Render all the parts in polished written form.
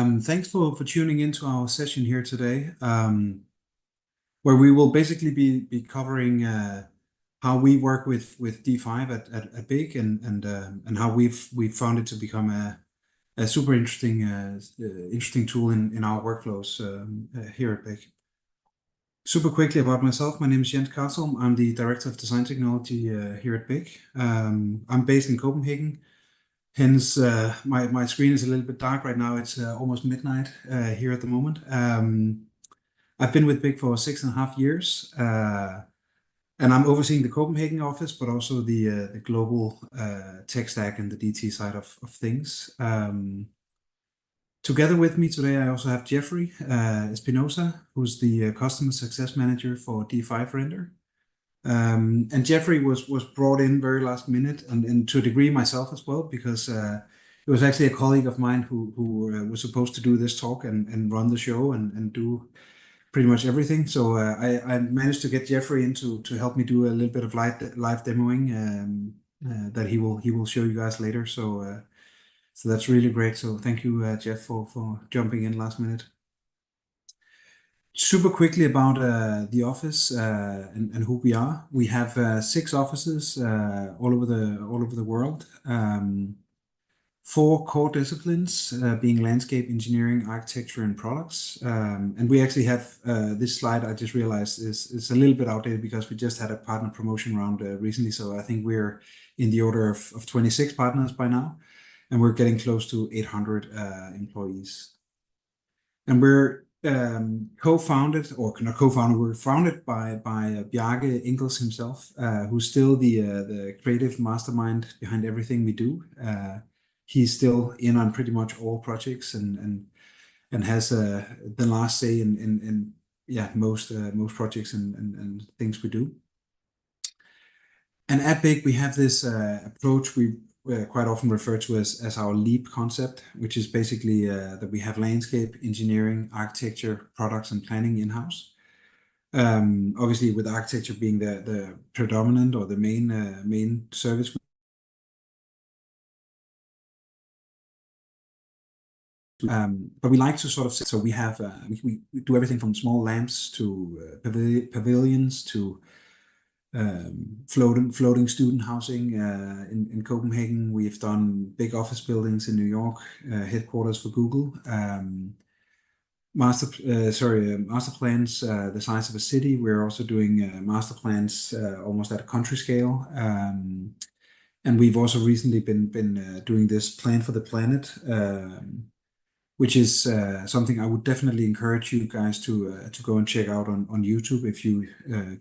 Thanks for tuning into our session here today, where we will basically be covering how we work with D5 at BIG and how we've found it to become a super interesting tool in our workflows here at BIG. Super quickly about myself, my name is Jens Kaarsholm. I'm the Director of Design Technology here at BIG. I'm based in Copenhagen. Hence, my screen is a little bit dark right now. It's almost midnight here at the moment. I've been with BIG for 6.5 years, and I'm overseeing the Copenhagen office, but also the global tech stack and the DT side of things. Together with me today, I also have Jeffrey Espinosa, who's the Customer Success Manager for D5 Render. And Jeffrey was brought in very last minute, and to a degree myself as well, because it was actually a colleague of mine who was supposed to do this talk and run the show and do pretty much everything. So I managed to get Jeffrey in to help me do a little bit of live demoing that he will show you guys later. So that's really great. So thank you, Jeff, for jumping in last minute. Super quickly about the office and who we are. We have 6 offices all over the world. 4 core disciplines being landscape, engineering, architecture, and products. And we actually have this slide. I just realized is a little bit outdated because we just had a partner promotion round recently. So I think we're in the order of 26 partners by now, and we're getting close to 800 employees. And we're co-founded, or not co-founded, we're founded by Bjarke Ingels himself, who's still the creative mastermind behind everything we do. He's still in on pretty much all projects and has the last say in most projects and things we do. And at BIG we have this approach we quite often refer to as our LEAP concept, which is basically that we have landscape, engineering, architecture, products, and planning in-house. Obviously, with architecture being the predominant or the main service. But we like to sort of, so we have we do everything from small lamps to pavilions to floating student housing in Copenhagen. We've done big office buildings in New York, headquarters for Google. Master plans the size of a city. We're also doing master plans almost at a country scale. And we've also recently been doing this plan for the planet, which is something I would definitely encourage you guys to go and check out on YouTube. If you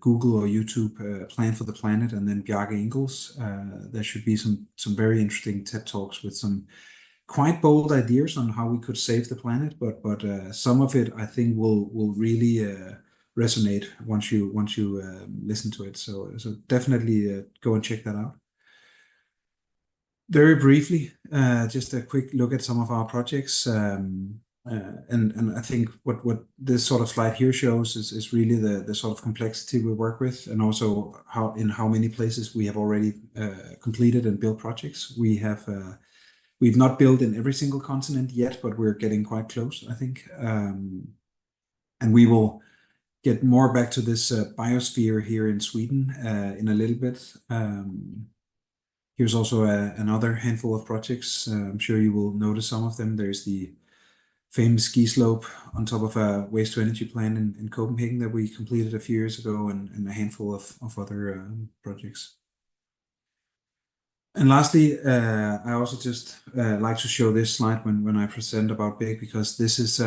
Google or YouTube Plan for the Planet and then Bjarke Ingels, there should be some very interesting TED Talks with some quite bold ideas on how we could save the planet, but some of it I think will really resonate once you listen to it. So definitely go and check that out. Very briefly, just a quick look at some of our projects, and I think what this sort of slide here shows is really the sort of complexity we work with, and also how many places we have already completed and built projects. We've not built in every single continent yet, but we're getting quite close, I think, and we will get more back to this biosphere here in Sweden in a little bit. Here's also another handful of projects. I'm sure you will notice some of them. There's the famous ski slope on top of a waste-to-energy plant in Copenhagen that we completed a few years ago, and a handful of other projects. And lastly, I also just like to show this slide when I present about BIG, because this is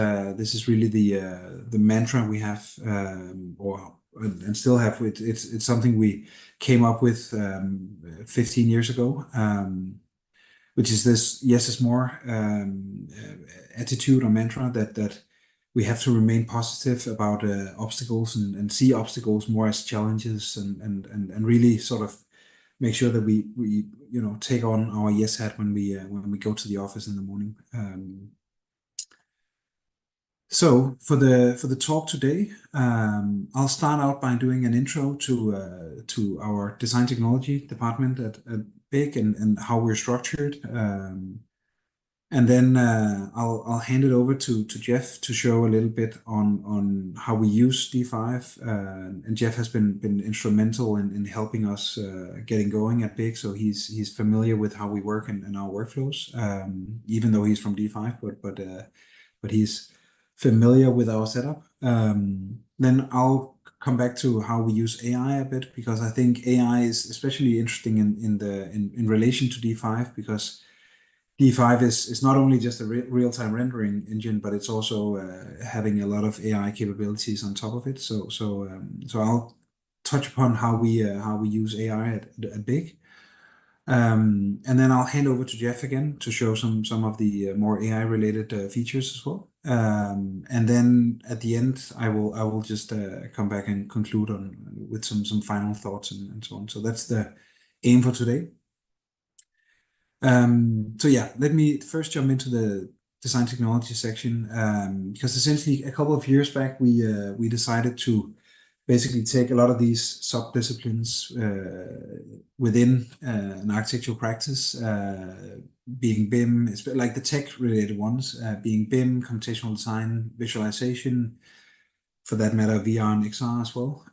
really the mantra we have, and still have. It's something we came up with 15 years ago, which is this yes is more attitude or mantra that we have to remain positive about obstacles and see obstacles more as challenges and really sort of make sure that we take on our yes hat when we go to the office in the morning. So for the talk today, I'll start out by doing an intro to our design technology department at BIG and how we're structured, And then I'll hand it over to Jeff to show a little bit on how we use D5. And Jeff has been instrumental in helping us getting going at BIG. So he's familiar with how we work and our workflows, even though he's from D5, but he's familiar with our setup. Then I'll come back to how we use AI a bit, because I think AI is especially interesting in relation to D5, because D5 is not only just a real-time rendering engine, but it's also having a lot of AI capabilities on top of it. So I'll touch upon how we use AI at BIG. And then I'll hand over to Jeff again to show some of the more AI-related features as well. And then at the end, I will just come back and conclude with some final thoughts and so on. So that's the aim for today. So yeah, let me first jump into the design technology section, because essentially a couple of years back we decided to basically take a lot of these sub-disciplines within an architectural practice, being BIM, it's like the tech-related ones, being BIM, computational design, visualization, for that matter, VR and XR as well,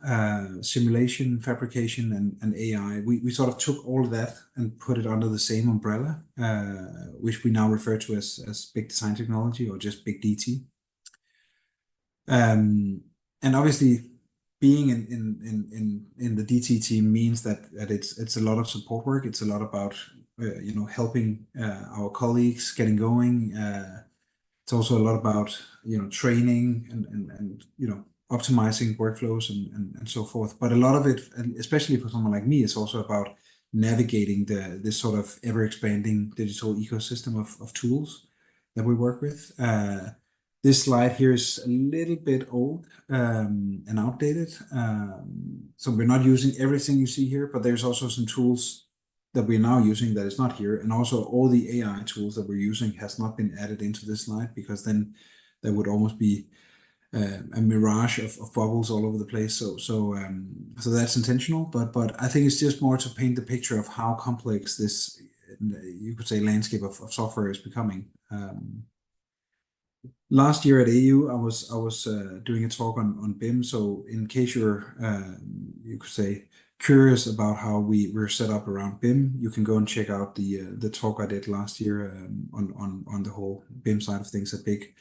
simulation, fabrication, and AI. We sort of took all of that and put it under the same umbrella, which we now refer to as BIG Design Technology, or just BIG DT. And obviously, being in the DT team means that it's a lot of support work. It's a lot about helping our colleagues getting going. It's also a lot about training and optimizing workflows and so forth. But a lot of it, and especially for someone like me, is also about navigating this sort of ever-expanding digital ecosystem of tools that we work with. This slide here is a little bit old and outdated. So we're not using everything you see here, but there's also some tools that we're now using that is not here. And also all the AI tools that we're using has not been added into this slide, because then there would almost be a mirage of bubbles all over the place. So that's intentional, but I think it's just more to paint the picture of how complex this, you could say, landscape of software is becoming. Last year at AU, I was doing a talk on BIM. So in case you're, you could say, curious about how we're set up around BIM, you can go and check out the talk I did last year on the whole BIM side of things at BIG.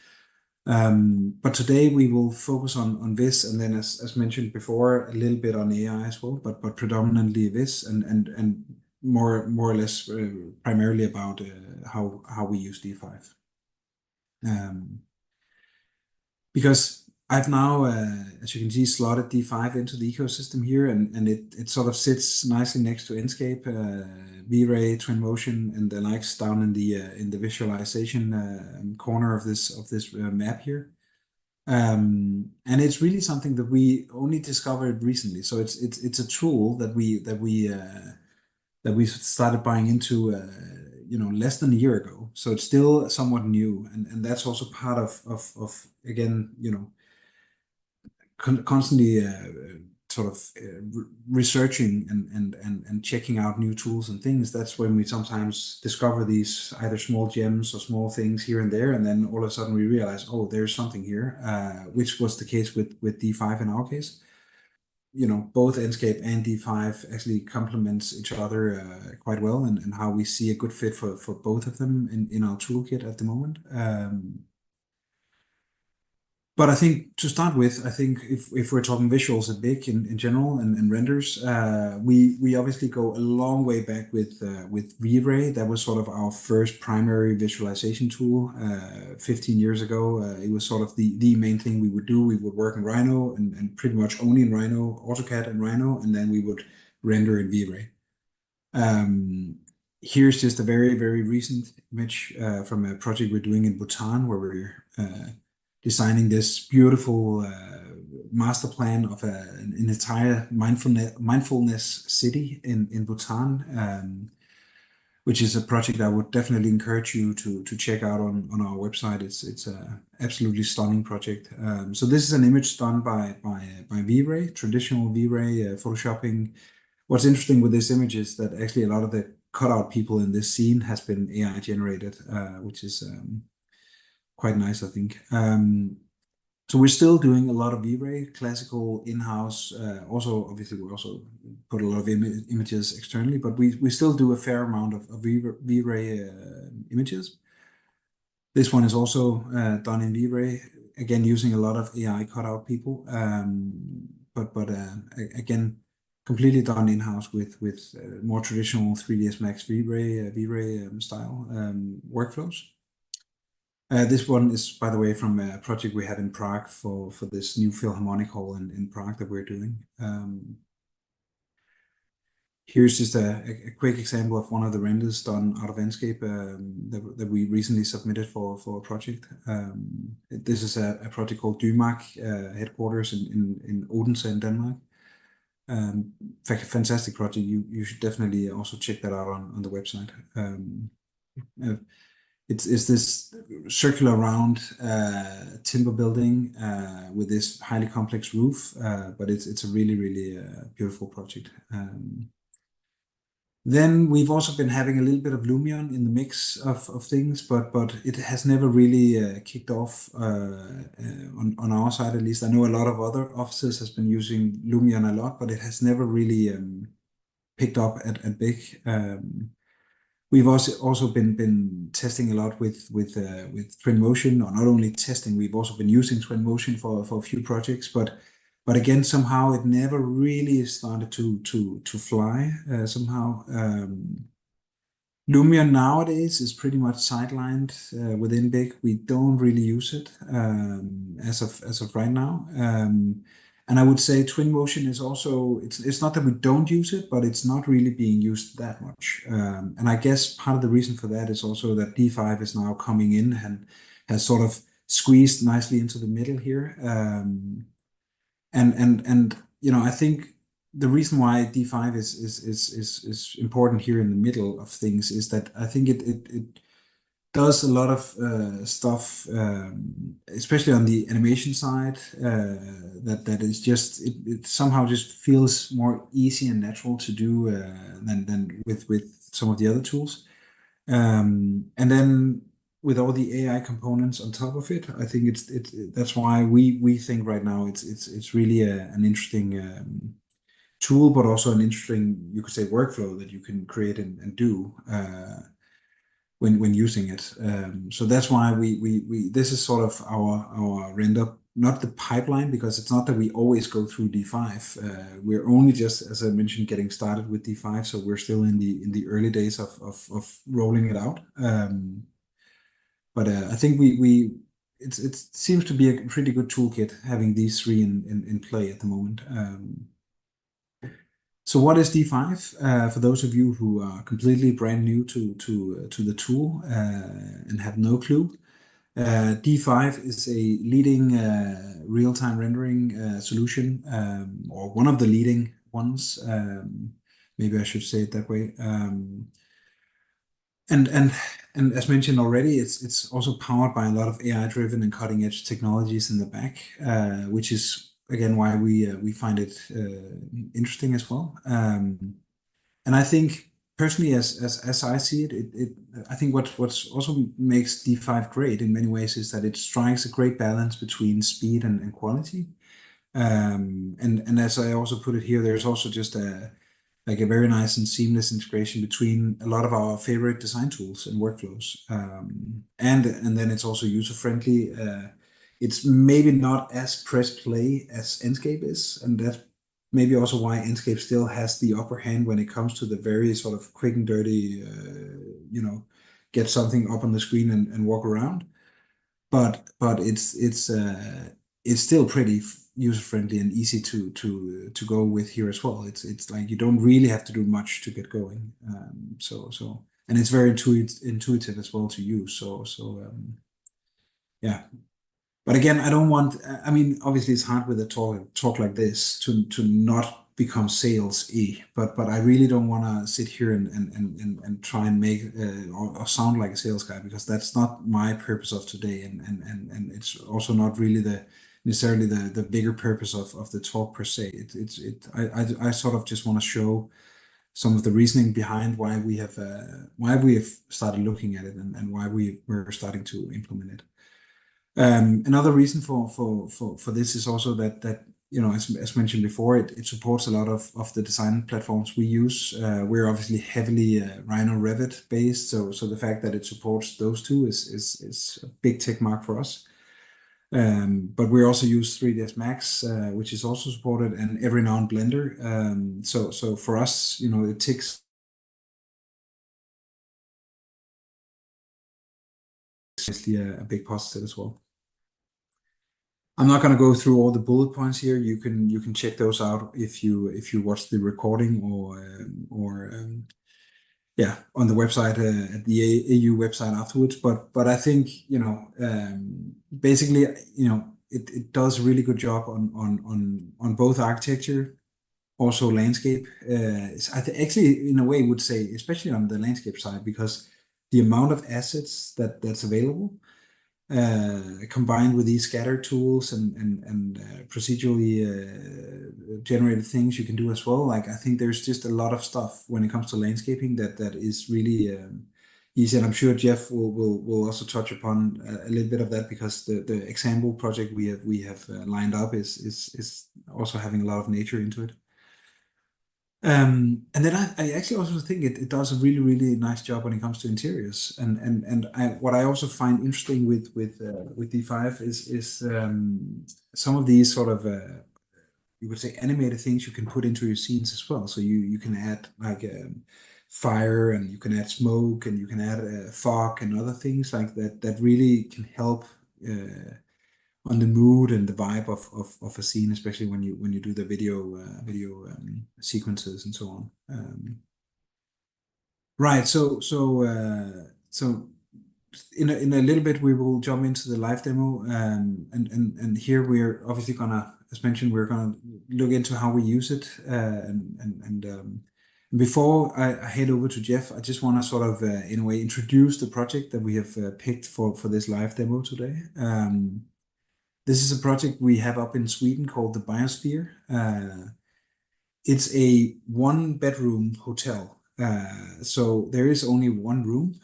But today we will focus on this, and then as mentioned before, a little bit on AI as well, but predominantly this and more or less primarily about how we use D5. Because I've now, as you can see, slotted D5 into the ecosystem here, and it sort of sits nicely next to Enscape, V-Ray, Twinmotion, and the likes down in the visualization corner of this map here. And it's really something that we only discovered recently. So it's a tool that we started buying into less than a year ago. So it's still somewhat new, and that's also part of again, constantly sort of researching and checking out new tools and things. That's when we sometimes discover these either small gems or small things here and there, and then all of a sudden we realize, oh, there's something here, which was the case with D5 in our case. Both Enscape and D5 actually complements each other quite well, and how we see a good fit for both of them in our toolkit at the moment. But I think to start with, I think if we're talking visuals at BIG in general and renders, we obviously go a long way back with V-Ray. That was sort of our first primary visualization tool 15 years ago. It was sort of the main thing we would do. We would work in Rhino and pretty much only in Rhino, AutoCAD and Rhino, and then we would render in V-Ray. Here's just a very, very recent image from a project we're doing in Bhutan, where we're designing this beautiful master plan of an entire mindfulness city in Bhutan, which is a project I would definitely encourage you to check out on our website. It's a absolutely stunning project. So this is an image done by V-Ray, traditional V-Ray photoshopping. What's interesting with this image is that actually a lot of the cutout people in this scene has been AI generated, which is quite nice, I think. So we're still doing a lot of V-Ray, classical in-house. Also, obviously, we also put a lot of images externally, but we still do a fair amount of V-Ray images. This one is also done in V-Ray, again using a lot of AI cutout people, but again completely done in-house with more traditional 3ds Max V-Ray style workflows. This one is, by the way, from a project we had in Prague for this new Philharmonic Hall in Prague that we're doing. Here's just a quick example of one of the renders done out of Enscape that we recently submitted for a project. This is a project called Dymark, headquarters in Odense in Denmark. Fantastic project. You should definitely also check that out on the website. It's this circular round timber building with this highly complex roof, but it's a really beautiful project. Then we've also been having a little bit of Lumion in the mix of things, but it has never really kicked off on our side, at least. I know a lot of other offices has been using Lumion a lot, but it has never really picked up at Big. We've also been testing a lot with Twinmotion, or not only testing, we've also been using Twinmotion for a few projects, but again, somehow it never really started to fly somehow. Lumion nowadays is pretty much sidelined within Big. We don't really use it as of right now. And I would say Twinmotion is also, it's not that we don't use it, but it's not really being used that much. And I guess part of the reason for that is also that D5 is now coming in and has sort of squeezed nicely into the middle here. And you know, I think the reason why D5 is important here in the middle of things is that I think it does a lot of stuff, especially on the animation side, that is just it somehow just feels more easy and natural to do than with some of the other tools. And then with all the AI components on top of it, I think that's why we think right now it's really an interesting tool, but also an interesting, you could say, workflow that you can create and do when using it. So that's why we this is sort of our render, not the pipeline, because it's not that we always go through D5. We're only just, as I mentioned, getting started with D5, so we're still in the early days of rolling it out. But I think it seems to be a pretty good toolkit having these three in play at the moment. So what is D5? For those of you who are completely brand new to the tool and have no clue, D5 is a leading real-time rendering solution, or one of the leading ones. Maybe I should say it that way. And as mentioned already, it's also powered by a lot of AI-driven and cutting-edge technologies in the back, which is again why we find it interesting as well. And I think personally, as I see it, I think what's also makes D5 great in many ways is that it strikes a great balance between speed and quality. And as I also put it here, there's also just a very nice and seamless integration between a lot of our favorite design tools and workflows. And then it's also user-friendly. It's maybe not as press play as Enscape is, and that's maybe also why Enscape still has the upper hand when it comes to the very sort of quick and dirty, get something up on the screen and walk around. But it's still pretty user-friendly and easy to go with here as well. It's like you don't really have to do much to get going. And it's very intuitive as well to use. Yeah. But again, I don't want, I mean, obviously it's hard with a talk like this to not become salesy, but I really don't want to sit here and try and make or sound like a sales guy, because that's not my purpose of today, and it's also not really necessarily the bigger purpose of the talk per se. I sort of just want to show some of the reasoning behind why we have started looking at it and why we're starting to implement it. Another reason for this is also that as mentioned before, it supports a lot of the design platforms we use. We're obviously heavily Rhino Revit based, so the fact that it supports those two is a big tick mark for us. But we also use 3ds Max, which is also supported, and every now and Blender. So for us, it ticks a big positive as well. I'm not going to go through all the bullet points here. You can check those out if you watch the recording or on the website at the AU website afterwards. But I think basically it does a really good job on both architecture, also landscape. Actually, in a way, would say especially on the landscape side, because the amount of assets that's available. Combined with these scatter tools and procedurally generated things you can do as well. Like, I think there's just a lot of stuff when it comes to landscaping that is really easy. And I'm sure Jeff will also touch upon a little bit of that, because the example project we have lined up is also having a lot of nature into it. And then I actually also think it does a really, really nice job when it comes to interiors. And what I also find interesting with D5 is some of these sort of you would say animated things you can put into your scenes as well. So you can add like fire, and you can add smoke, and you can add fog and other things like that really can help on the mood and the vibe of a scene, especially when you do the video sequences and so on. Right. So in a little bit we will jump into the live demo, and here we're obviously gonna, as mentioned, we're gonna look into how we use it, and before I head over to Jeff, I just want to sort of in a way introduce the project that we have picked for this live demo today. This is a project we have up in Sweden called the Biosphere. It's a 1-bedroom hotel. So there is only one room,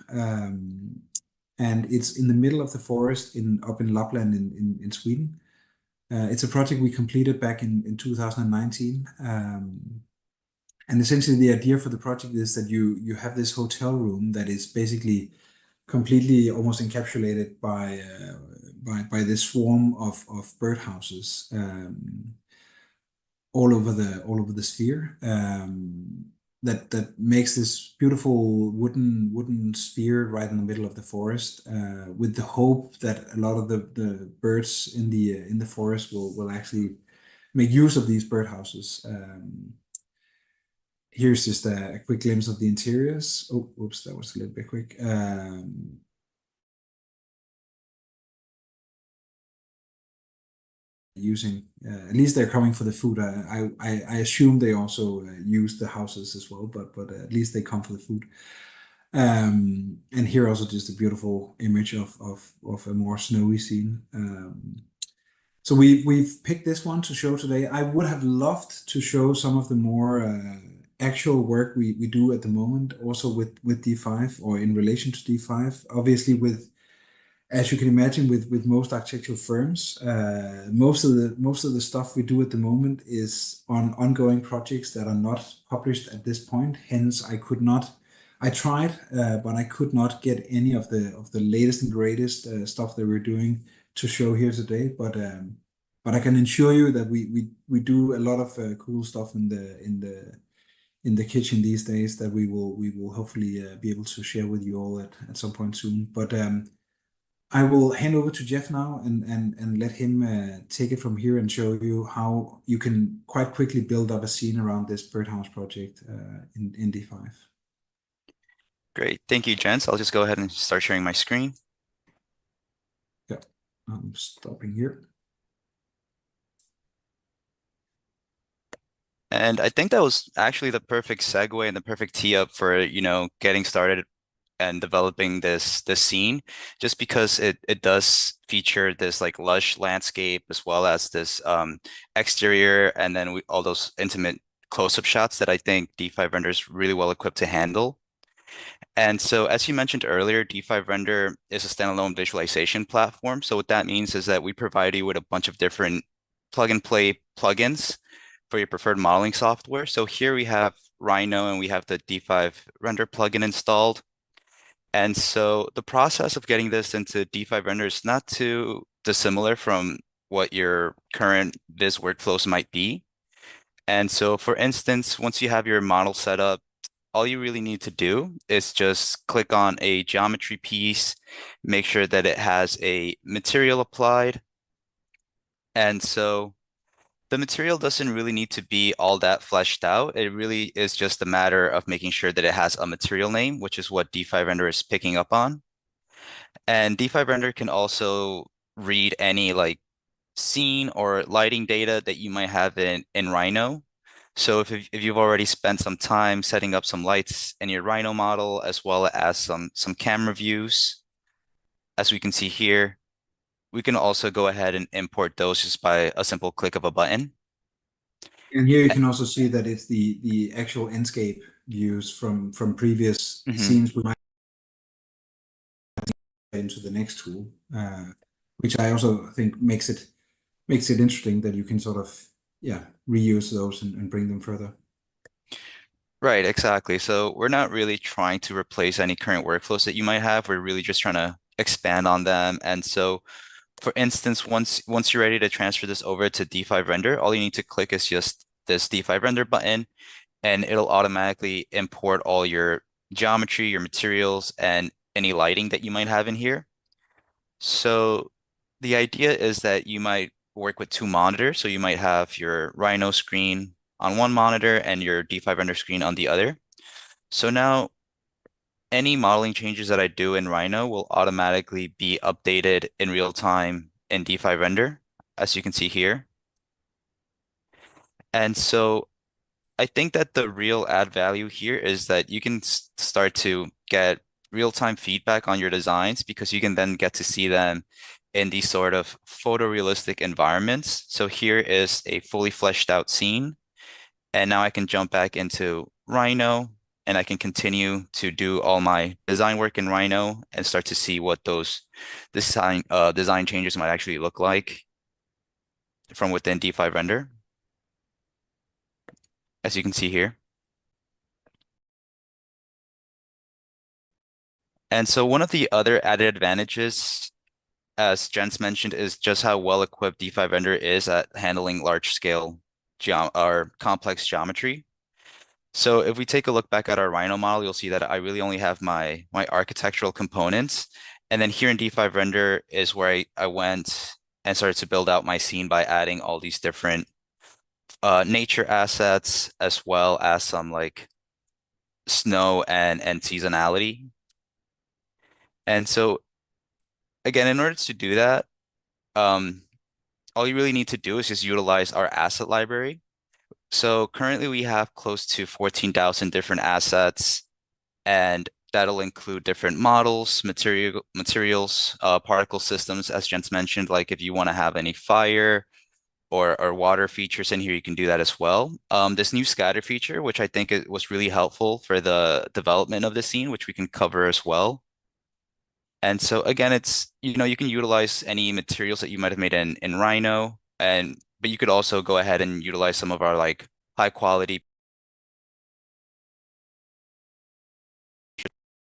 and it's in the middle of the forest up in Lapland in Sweden. It's a project we completed back in 2019. And essentially the idea for the project is that you have this hotel room that is basically completely almost encapsulated by this swarm of birdhouses all over the sphere, that makes this beautiful wooden sphere right in the middle of the forest, with the hope that a lot of the birds in the forest will actually make use of these birdhouses. Here's just a quick glimpse of the interiors. Oh, oops, that was a little bit quick. Using at least they're coming for the food. I assume they also use the houses as well, but at least they come for the food. And here also just a beautiful image of a more snowy scene. So we've picked this one to show today. I would have loved to show some of the more actual work we do at the moment, also with D5 or in relation to D5. Obviously, as you can imagine, with most architectural firms, most of the stuff we do at the moment is on ongoing projects that are not published at this point. Hence, I tried, but I could not get any of the latest and greatest stuff that we're doing to show here today. But I can assure you that we do a lot of cool stuff in the kitchen these days that we will hopefully be able to share with you all at some point soon. But I will hand over to Jeff now and let him take it from here and show you how you can quite quickly build up a scene around this birdhouse project in D5. Great. Thank you, Jens. I'll just go ahead and start sharing my screen. Yeah, I'm stopping here. And I think that was actually the perfect segue and the perfect tee up for, getting started and developing this scene, just because it does feature this like lush landscape as well as this exterior, and then all those intimate close-up shots that I think D5 Render is really well equipped to handle. And so, as you mentioned earlier, D5 Render is a standalone visualization platform. So what that means is that we provide you with a bunch of different plug-and-play plugins for your preferred modeling software. So here we have Rhino and we have the D5 Render plugin installed. And so the process of getting this into D5 Render is not too dissimilar from what your current Viz workflows might be. And so, for instance, once you have your model set up, all you really need to do is just click on a geometry piece, make sure that it has a material applied. And so the material doesn't really need to be all that fleshed out. It really is just a matter of making sure that it has a material name, which is what D5 Render is picking up on. And D5 Render can also read any like scene or lighting data that you might have in Rhino. So if you've already spent some time setting up some lights in your Rhino model, as well as some camera views, as we can see here, we can also go ahead and import those just by a simple click of a button. And here you can also see that it's the actual landscape views from previous scenes we might into the next tool, which I also think makes it interesting that you can sort of reuse those and bring them further. Right, exactly. So we're not really trying to replace any current workflows that you might have. We're really just trying to expand on them. And so, for instance, once you're ready to transfer this over to D5 Render, all you need to click is just this D5 Render button, and it'll automatically import all your geometry, your materials, and any lighting that you might have in here. So the idea is that you might work with two monitors. So you might have your Rhino screen on one monitor and your D5 Render screen on the other. So now any modeling changes that I do in Rhino will automatically be updated in real time in D5 Render, as you can see here. And so I think that the real add value here is that you can start to get real-time feedback on your designs, because you can then get to see them in these sort of photorealistic environments. So here is a fully fleshed out scene. And now I can jump back into Rhino and I can continue to do all my design work in Rhino and start to see what those design changes might actually look like from within D5 Render, as you can see here. And so one of the other added advantages, as Jens mentioned, is just how well equipped D5 Render is at handling large scale or complex geometry. So if we take a look back at our Rhino model, you'll see that I really only have my architectural components. And then here in D5 Render is where I went and started to build out my scene by adding all these different nature assets, as well as some like snow and seasonality. And so again, in order to do that, all you really need to do is just utilize our asset library. So currently we have close to 14,000 different assets, and that'll include different models, materials, particle systems, as Jens mentioned. Like if you want to have any fire or water features in here, you can do that as well. This new scatter feature, which I think it was really helpful for the development of the scene, which we can cover as well. And so again, it's, you can utilize any materials that you might have made in Rhino, but you could also go ahead and utilize some of our like high quality.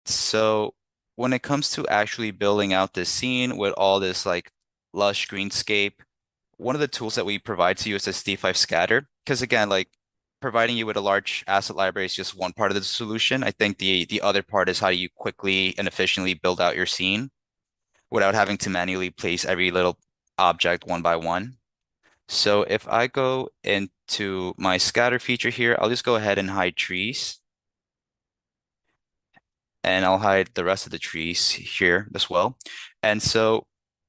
So when it comes to actually building out this scene with all this like lush greenscape, one of the tools that we provide to you is this D5 scatter. Because again, like providing you with a large asset library is just one part of the solution. I think the other part is how you quickly and efficiently build out your scene without having to manually place every little object one by one. So if I go into my scatter feature here, I'll just go ahead and hide trees. And I'll hide the rest of the trees here as well. And so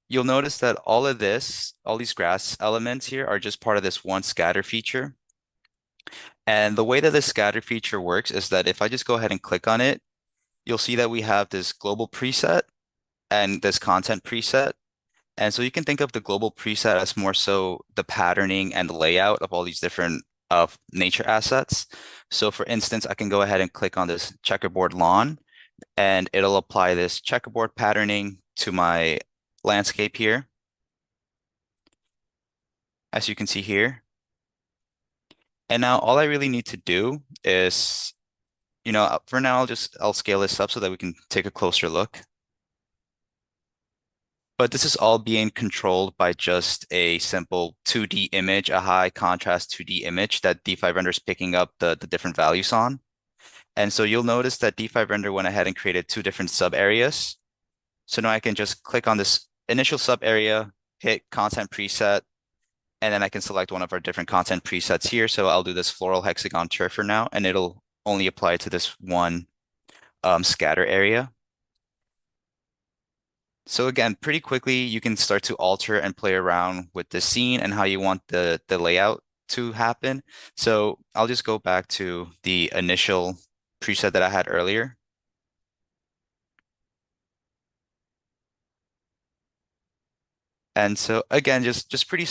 you'll notice that all these grass elements here are just part of this one scatter feature. And the way that the scatter feature works is that if I just go ahead and click on it, you'll see that we have this global preset and this content preset. And so you can think of the global preset as more so the patterning and the layout of all these different of nature assets. So for instance, I can go ahead and click on this checkerboard lawn, and it'll apply this checkerboard patterning to my landscape here, as you can see here. And now all I really need to do is, for now, I'll scale this up so that we can take a closer look. But this is all being controlled by just a simple 2D image, a high contrast 2D image that D5 Render is picking up the different values on. And so you'll notice that D5 Render went ahead and created two different sub areas. So now I can just click on this initial sub area, hit content preset, and then I can select one of our different content presets here. So I'll do this floral hexagon turf for now, and it'll only apply to this one scatter area. So again, pretty quickly, you can start to alter and play around with the scene and how you want the layout to happen. So I'll just go back to the initial preset that I had earlier. And so again, just pretty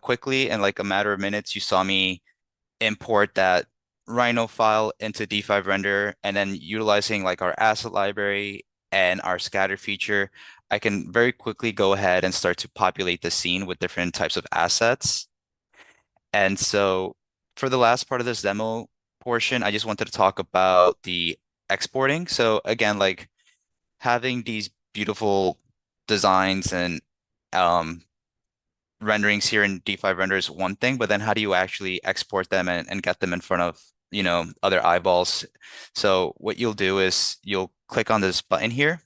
quickly, in like a matter of minutes, you saw me import that Rhino file into D5 Render, and then utilizing like our asset library and our scatter feature, I can very quickly go ahead and start to populate the scene with different types of assets. And so for the last part of this demo portion, I just wanted to talk about the exporting. So again, like having these beautiful designs and renderings here in D5 Render is one thing, but then how do you actually export them and get them in front of, other eyeballs? So what you'll do is you'll click on this button here,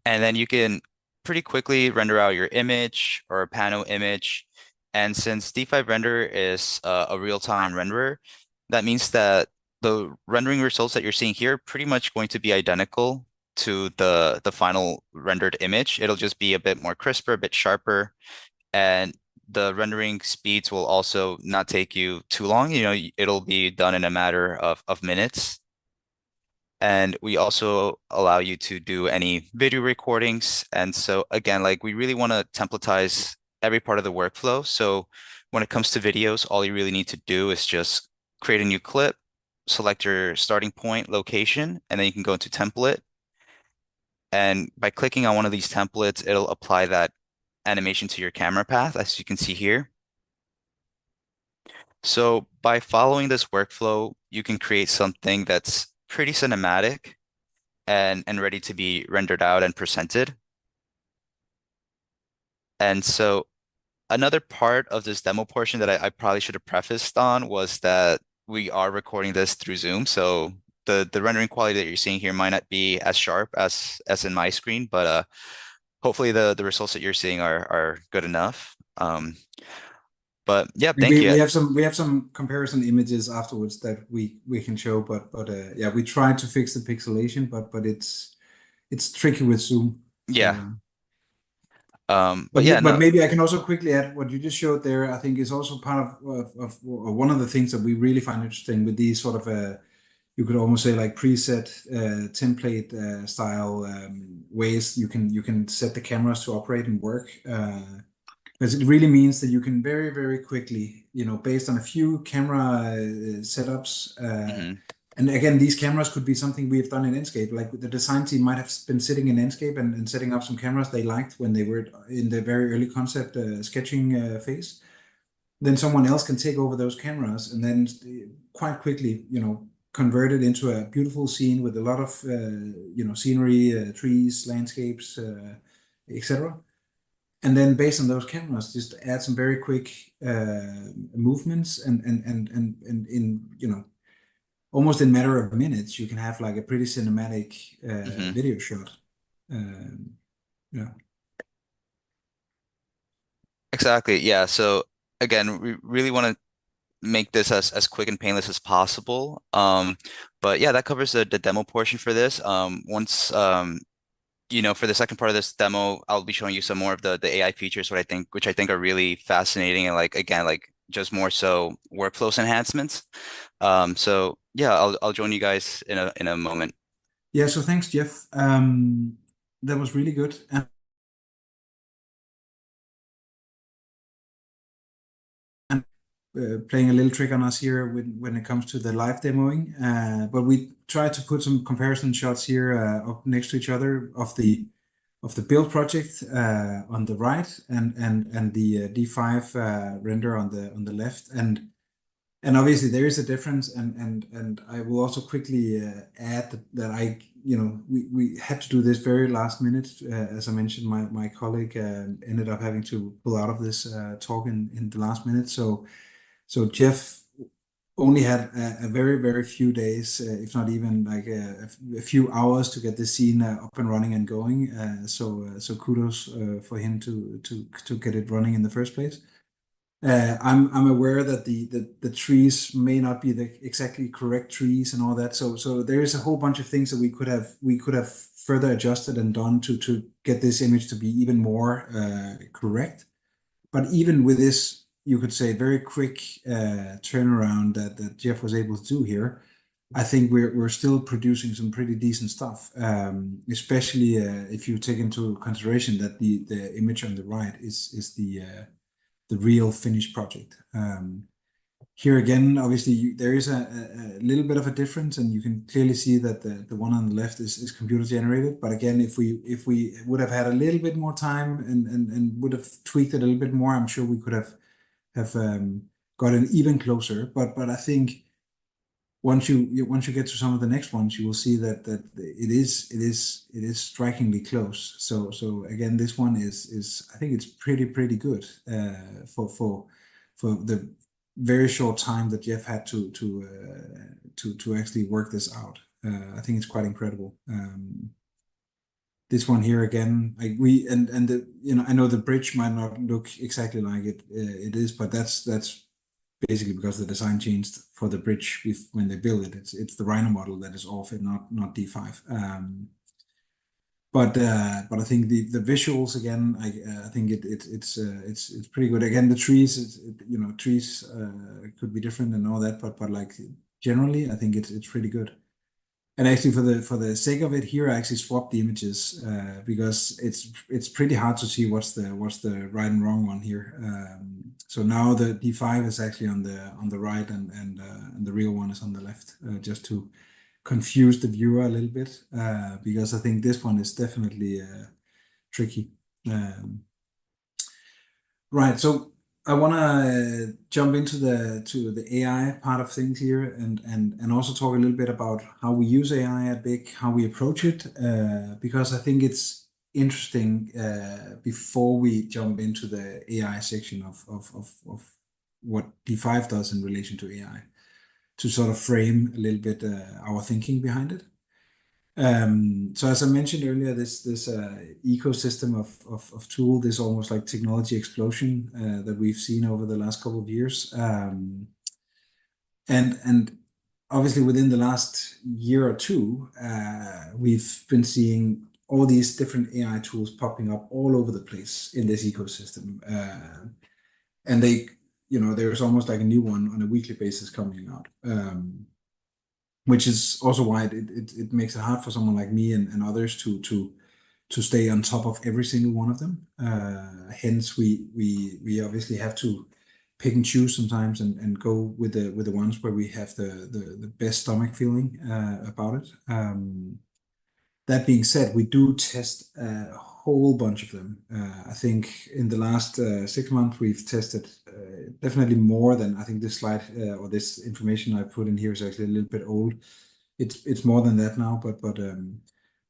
and then you can pretty quickly render out your image or a panel image. And since D5 Render is a real-time renderer, that means that the rendering results that you're seeing here are pretty much going to be identical to the final rendered image. It'll just be a bit more crisper, a bit sharper, and the rendering speeds will also not take you too long. It'll be done in a matter of minutes. And we also allow you to do any video recordings. And so again, like we really want to templatize every part of the workflow. So when it comes to videos, all you really need to do is just create a new clip, select your starting point location, and then you can go into template. And by clicking on one of these templates, it'll apply that animation to your camera path, as you can see here. So by following this workflow, you can create something that's pretty cinematic and ready to be rendered out and presented. And so another part of this demo portion that I probably should have prefaced on was that we are recording this through Zoom. So the rendering quality that you're seeing here might not be as sharp as in my screen, but hopefully the results that you're seeing are good enough. But yeah, thank you. We have some comparison images afterwards that we can show, but yeah, we tried to fix the pixelation, but it's tricky with Zoom. Yeah. But yeah, no. maybe I can also quickly add what you just showed there. I think is also part of one of the things that we really find interesting with these sort of you could almost say like preset template style ways you can set the cameras to operate and work. Because it really means that you can very, very quickly, based on a few camera setups, and again, these cameras could be something we have done in Enscape. Like the design team might have been sitting in Enscape and setting up some cameras they liked when they were in the very early concept sketching phase. Then someone else can take over those cameras and then quite quickly, convert it into a beautiful scene with a lot of, scenery, trees, landscapes, etc. And then based on those cameras, just add some very quick movements and in almost in a matter of minutes, you can have like a pretty cinematic video shot. Yeah. Exactly. Yeah. So again, we really want to make this as quick and painless as possible. But yeah, that covers the demo portion for this. Once for the second part of this demo, I'll be showing you some more of the AI features, which I think are really fascinating and like just more so workflows enhancements. So yeah, I'll join you guys in a moment. Yeah, so thanks, Jeff. That was really good. And playing a little trick on us here when it comes to the live demoing. But we try to put some comparison shots here up next to each other of the build project on the right and the D5 render on the left. And obviously there is a difference, and I will also quickly add that we had to do this very last minute. As I mentioned, my colleague ended up having to pull out of this talk in the last minute. So Jeff only had a very, very few days, if not even like a few hours to get this scene up and running and going. So kudos for him to get it running in the first place. I'm aware that the trees may not be the exactly correct trees and all that. So there is a whole bunch of things that we could have further adjusted and done to get this image to be even more correct. But even with this, you could say very quick turnaround that Jeff was able to do here, I think we're still producing some pretty decent stuff, especially if you take into consideration that the image on the right is the real finished project. Here again, obviously, there is a little bit of a difference, and you can clearly see that the one on the left is computer generated. But again, if we would have had a little bit more time and would have tweaked it a little bit more, I'm sure we could have gotten even closer. But I think once you get to some of the next ones, you will see that it is strikingly close. So again, this one is I think it's pretty good for the very short time that Jeff had to actually work this out. I think it's quite incredible. This one here again, I agree, and I know the bridge might not look exactly like it is, but that's basically because the design changed for the bridge when they build it. It's the Rhino model that is off, and not D5. But I think the visuals again, I think it's pretty good. Again, the trees, trees could be different and all that, but like generally, I think it's pretty good. And actually, for the sake of it here, I actually swapped the images because it's pretty hard to see what's the right and wrong one here. So now the D5 is actually on the right, and the real one is on the left, just to confuse the viewer a little bit, because I think this one is definitely tricky. Right. So I want to jump into the AI part of things here, and also talk a little bit about how we use AI at BIG, how we approach it, because I think it's interesting before we jump into the AI section of what D5 does in relation to AI, to sort of frame a little bit our thinking behind it. So as I mentioned earlier, this ecosystem of tool, this almost like technology explosion that we've seen over the last couple of years, and obviously within the last year or two, we've been seeing all these different AI tools popping up all over the place in this ecosystem, and there's almost like a new one on a weekly basis coming out. Which is also why it makes it hard for someone like me and others to stay on top of every single one of them. Hence, we obviously have to pick and choose sometimes and go with the ones where we have the best stomach feeling about it. That being said, we do test a whole bunch of them. I think in the last 6 months, we've tested definitely more than, I think this slide or this information I've put in here is actually a little bit old. It's more than that now, but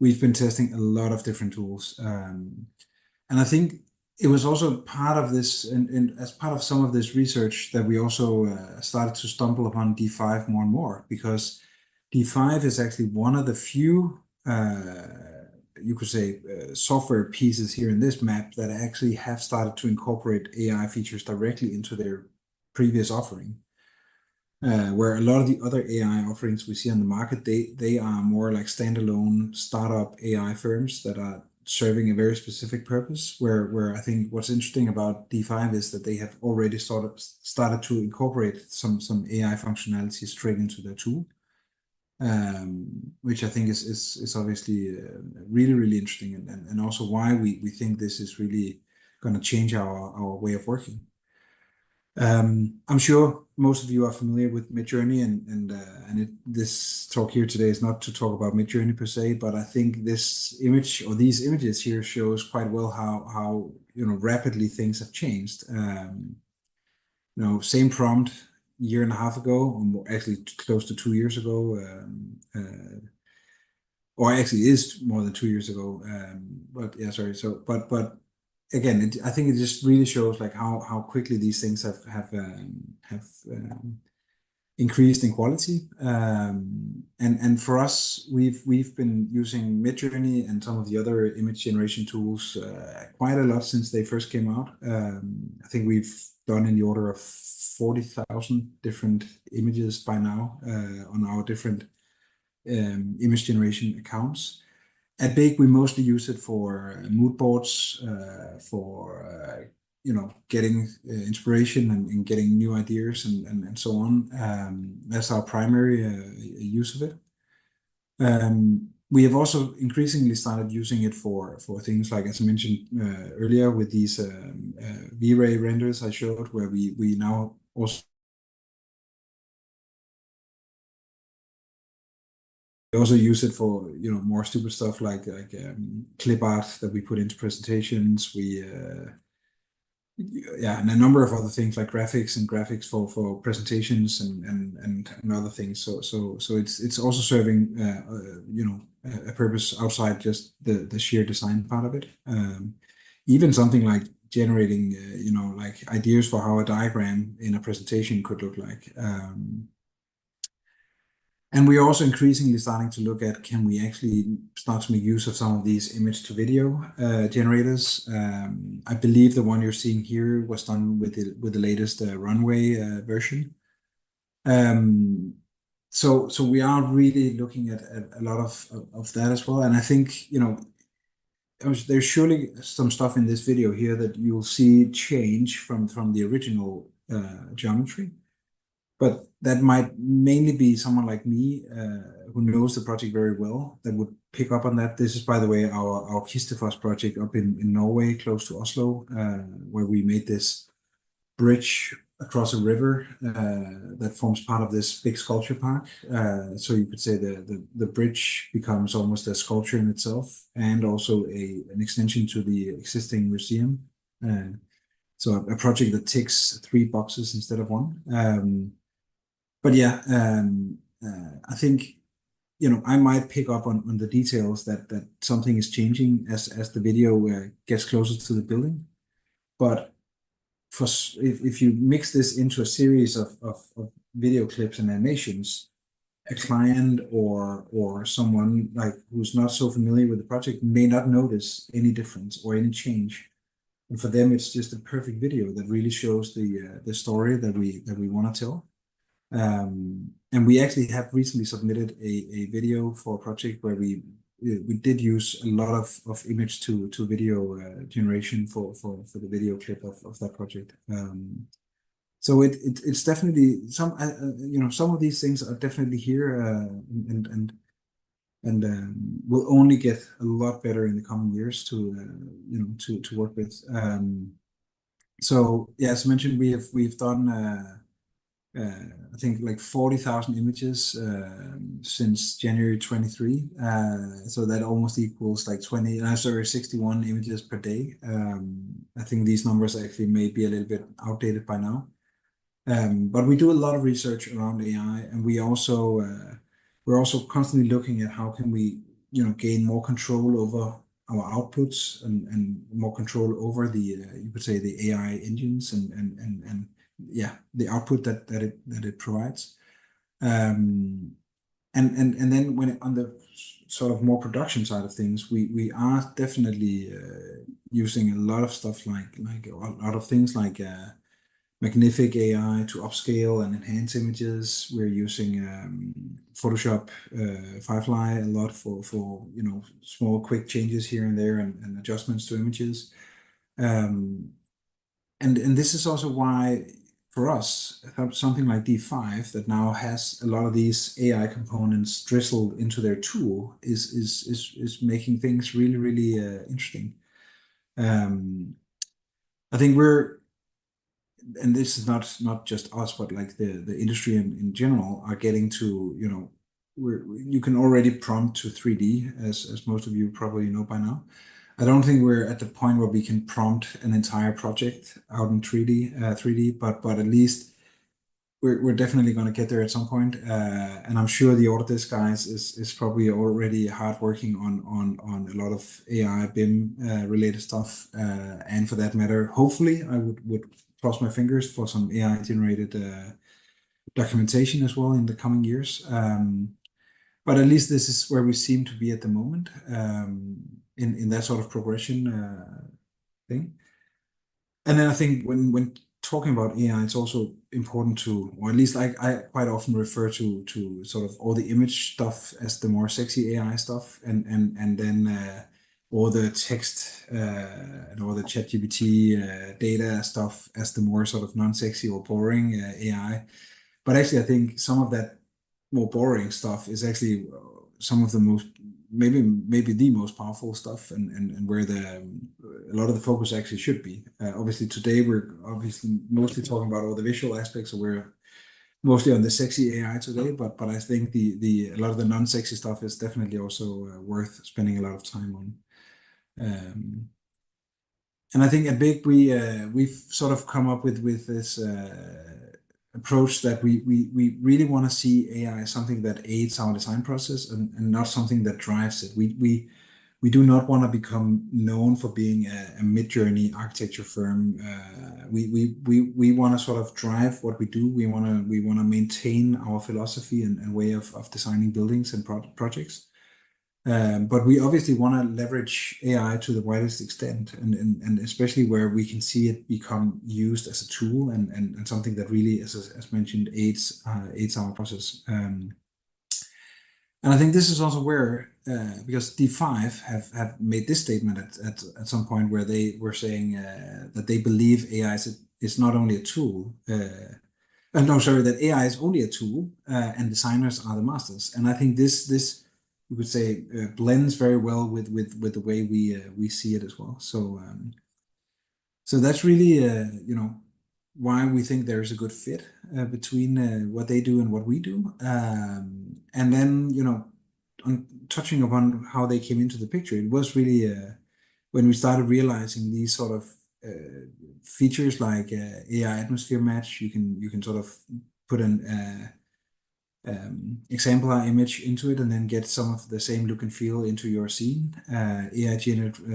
we've been testing a lot of different tools. And I think it was also part of this, and as part of some of this research, that we also started to stumble upon D5 more and more, because D5 is actually one of the few you could say software pieces here in this map that actually have started to incorporate AI features directly into their previous offering. Where a lot of the other AI offerings we see on the market, they are more like standalone startup AI firms that are serving a very specific purpose. Where I think what's interesting about D5 is that they have already started to incorporate some AI functionality straight into their tool. Which I think is obviously really interesting, and also why we think this is really going to change our way of working. I'm sure most of you are familiar with Midjourney, this talk here today is not to talk about Midjourney per se, but I think this image or these images here shows quite well how rapidly things have changed. Same prompt year and a half ago, or actually close to 2 years ago, or actually it is more than 2 years ago. But yeah, sorry. So, but again, I think it just really shows like how quickly these things have increased in quality. And for us, we've been using Midjourney and some of the other image generation tools quite a lot since they first came out. I think we've done in the order of 40,000 different images by now on our different image generation accounts. At BIG, we mostly use it for mood boards, for getting inspiration and getting new ideas and so on. That's our primary use of it. We have also increasingly started using it for things like, as I mentioned earlier, with these V-Ray renders I showed, where we now also use it for more stupid stuff like clip art that we put into presentations. And a number of other things like graphics for presentations and other things. So it's also serving a purpose outside just the sheer design part of it. Even something like generating like ideas for how a diagram in a presentation could look like. And we are also increasingly starting to look at, can we actually start to make use of some of these image to video generators? I believe the one you're seeing here was done with the latest runway version. So we are really looking at a lot of that as well. And I think there's surely some stuff in this video here that you'll see change from the original geometry. But that might mainly be someone like me who knows the project very well that would pick up on that. This is, by the way, our Kistefoss project up in Norway, close to Oslo, where we made this bridge across a river that forms part of this big sculpture park. So you could say the bridge becomes almost a sculpture in itself, and also an extension to the existing museum. So a project that ticks 3 boxes instead of 1. But yeah, I think I might pick up on the details that something is changing as the video gets closer to the building. But if you mix this into a series of video clips and animations, a client or someone like who's not so familiar with the project may not notice any difference or any change. And for them, it's just a perfect video that really shows the story that we want to tell. And we actually have recently submitted a video for a project where we did use a lot of image to video generation for the video clip of that project. So it's definitely some of these things are definitely here and will only get a lot better in the coming years to work with. So yeah, as mentioned, we've done I think like 40,000 images since January 23. So that almost equals like 61 images per day. I think these numbers actually may be a little bit outdated by now. But we do a lot of research around AI, and we're also constantly looking at how can we gain more control over our outputs and more control over the you could say the AI engines and yeah, the output that it provides. And then when on the sort of more production side of things, we are definitely using a lot of stuff like a lot of things like Magnific AI to upscale and enhance images. We're using Photoshop Firefly a lot for small quick changes here and there and adjustments to images. And this is also why, for us, something like D5 that now has a lot of these AI components drizzled into their tool is making things really, really interesting. I think we're and this is not just us, but like the industry in general are getting to, you can already prompt to 3D, as most of you probably know by now. I don't think we're at the point where we can prompt an entire project out in 3D, but at least we're definitely going to get there at some point. And I'm sure the Autodesk guys is probably already hard working on a lot of AI BIM related stuff. And for that matter, hopefully I would cross my fingers for some AI generated documentation as well in the coming years. But at least this is where we seem to be at the moment, in that sort of progression thing. And then I think when talking about AI, it's also important to, or at least I quite often refer to sort of all the image stuff as the more sexy AI stuff, and then all the text and all the ChatGPT data stuff as the more sort of non-sexy or boring AI. But actually, I think some of that more boring stuff is actually some of the most, maybe the most powerful stuff, and where a lot of the focus actually should be. Obviously, today we're obviously mostly talking about all the visual aspects, so we're mostly on the sexy AI today. But I think a lot of the non-sexy stuff is definitely also worth spending a lot of time on. And I think at Big we've sort of come up with this approach that we really want to see AI as something that aids our design process and not something that drives it. We do not want to become known for being a mid-journey architecture firm. We want to sort of drive what we do. We want to maintain our philosophy and way of designing buildings and projects. But we obviously want to leverage AI to the widest extent, and especially where we can see it become used as a tool and something that really, as mentioned, aids our process. And I think this is also where, because D5 have made this statement at some point where they were saying that they believe AI is not only a tool. That AI is only a tool, and designers are the masters. And I think this you could say blends very well with the way we see it as well. So that's really why we think there is a good fit between what they do and what we do. And then on touching upon how they came into the picture, it was really when we started realizing these sort of features like AI atmosphere match. You can sort of put an exemplar image into it and then get some of the same look and feel into your scene. AI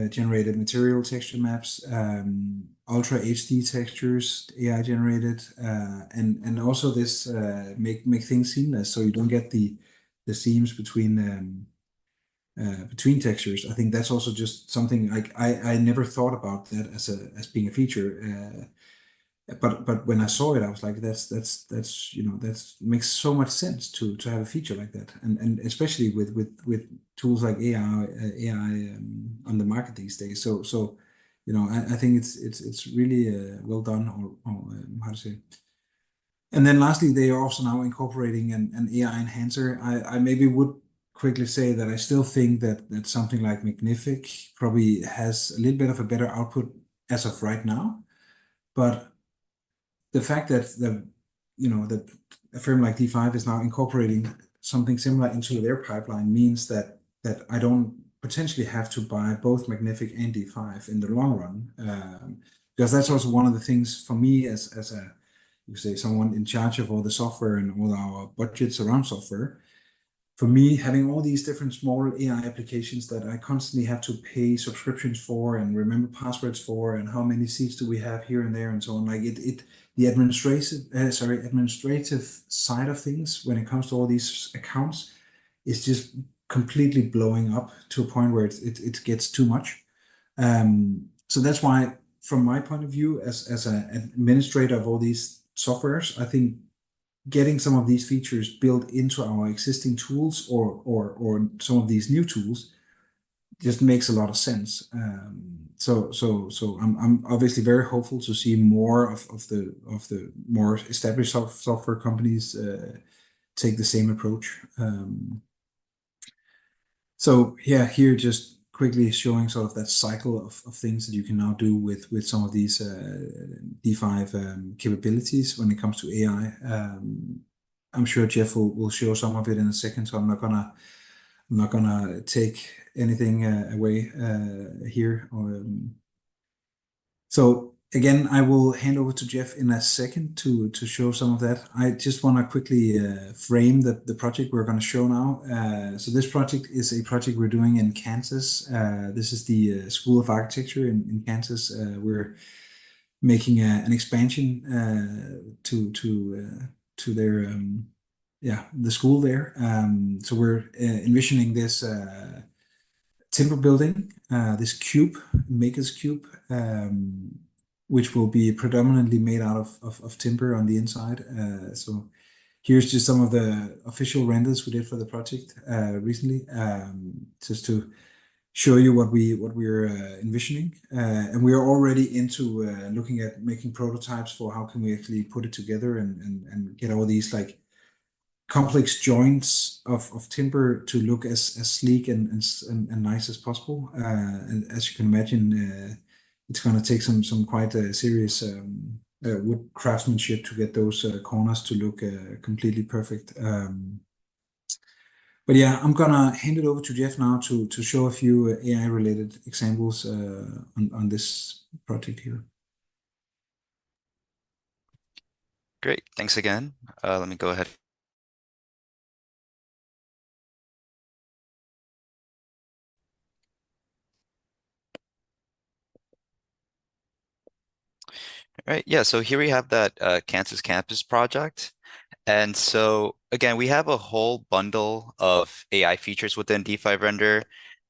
generated material texture maps, ultra HD textures, AI generated, and also this make things seamless, so you don't get the seams between textures. I think that's also just something like I never thought about that as being a feature. But when I saw it, I was like, that makes so much sense to have a feature like that, and especially with tools like AI on the market these days. So I think it's really well done, or how to say. And then lastly, they are also now incorporating an AI enhancer. I maybe would quickly say that I still think that something like Magnific probably has a little bit of a better output as of right now, but the fact that that a firm like D5 is now incorporating something similar into their pipeline means that I don't potentially have to buy both Magnific and D5 in the long run, because that's also one of the things for me as a, you say, someone in charge of all the software and all our budgets around software. For me, having all these different small AI applications that I constantly have to pay subscriptions for and remember passwords for, and how many seats do we have here and there and so on, like the administrative side of things when it comes to all these accounts is just completely blowing up to a point where it gets too much. So that's why, from my point of view, as an administrator of all these softwares, I think getting some of these features built into our existing tools or some of these new tools just makes a lot of sense. So I'm obviously very hopeful to see more of the more established software companies take the same approach. So yeah, here just quickly showing sort of that cycle of things that you can now do with some of these D5 capabilities when it comes to AI. I'm sure Jeff will show some of it in a second, so I'm not gonna take anything away here. So again, I will hand over to Jeff in a second to show some of that. I just want to quickly frame the project we're going to show now. So this project is a project we're doing in Kansas. This is the School of Architecture in Kansas. We're making an expansion to their the school there. So we're envisioning this timber building, this cube, Maker's Cube, which will be predominantly made out of timber on the inside. So here's just some of the official renders we did for the project recently, just to show you what we're envisioning. And we are already into looking at making prototypes for how can we actually put it together and get all these like complex joints of timber to look as sleek and nice as possible. And as you can imagine, it's going to take some quite serious wood craftsmanship to get those corners to look completely perfect. But yeah, I'm gonna hand it over to Jeff now to show a few AI related examples on this project here. Great, thanks again. Let me go ahead. All right, yeah, so here we have that Kansas campus project. And so again, we have a whole bundle of AI features within D5 Render,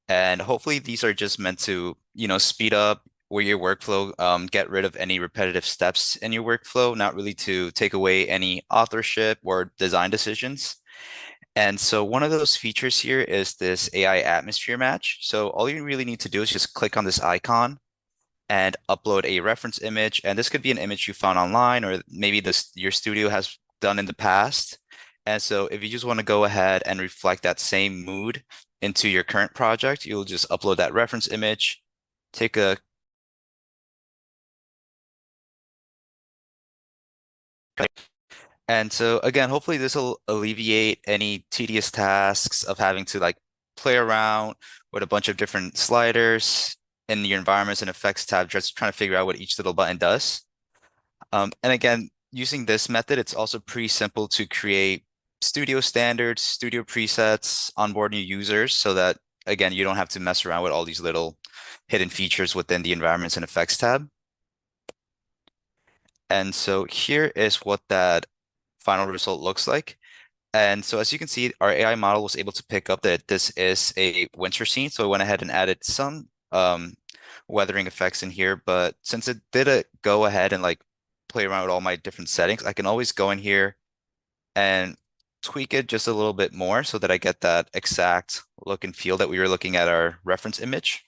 and hopefully these are just meant to, speed up where your workflow, get rid of any repetitive steps in your workflow, not really to take away any authorship or design decisions. And so one of those features here is this AI atmosphere match. So all you really need to do is just click on this icon and upload a reference image. And this could be an image you found online, or maybe your studio has done in the past. And so if you just want to go ahead and reflect that same mood into your current project, you'll just upload that reference image, take a and so again, hopefully this will alleviate any tedious tasks of having to like play around with a bunch of different sliders in your environments and effects tab, just trying to figure out what each little button does. And again, using this method, it's also pretty simple to create studio standards, studio presets, onboard new users, so that again, you don't have to mess around with all these little hidden features within the environments and effects tab. And so here is what that final result looks like. And so as you can see, our AI model was able to pick up that this is a winter scene. So I went ahead and added some weathering effects in here. But since it did go ahead and like play around with all my different settings, I can always go in here and tweak it just a little bit more so that I get that exact look and feel that we were looking at our reference image.